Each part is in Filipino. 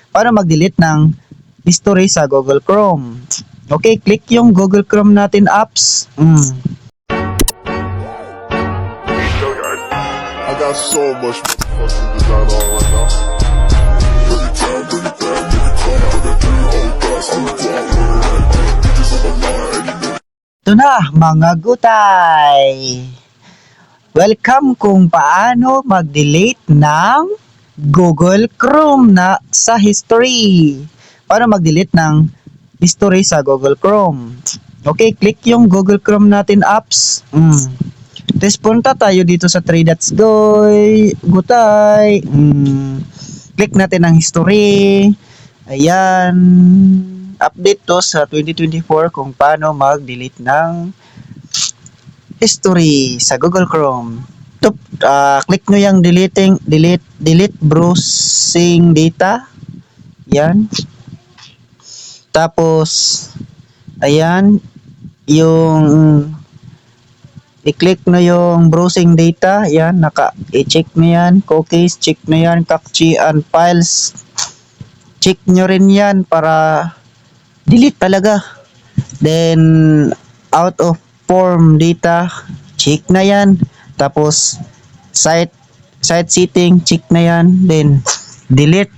Para mag-delete ng history sa Google Chrome. Okay, click yung Google Chrome natin apps. I got so much motherfucking design on right now. Ito na mga gutay. Welcome kung paano mag-delete ng Google Chrome na sa history. Para mag-delete ng history sa Google Chrome. Okay, click yung Google Chrome natin apps. Tapos punta tayo dito sa 3 dots gutay. Click natin ang history. Ayan. Update to sa 2024 kung paano mag-delete ng history sa Google Chrome. Click nyo yung delete browsing data. Yan. Tapos, ayan, yung i-click na yung browsing data. Yan, i-check na yan. Cookies, check na yan. Cache and files. Check nyo rin yan para delete talaga. Then, out of form data, check na yan. Tapos, site setting, check na yan. Then, delete.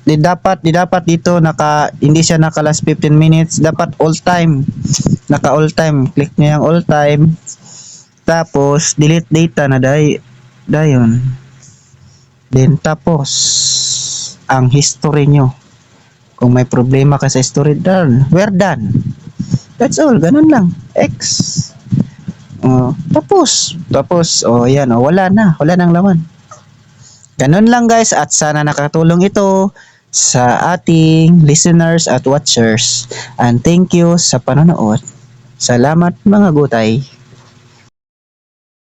Di dapat dito hindi siya naka last 15 minutes. Dapat all time. Naka all time. Click nyo yung all time. Tapos, delete data na dayon. Then, tapos, ang history nyo. Kung may problema ka sa history, we're done. That's all. Ganun lang. X. Tapos, yan, wala nang laman. Ganun lang guys, at sana nakatulong ito sa ating listeners at watchers. And thank you sa panonood. Salamat mga gutay.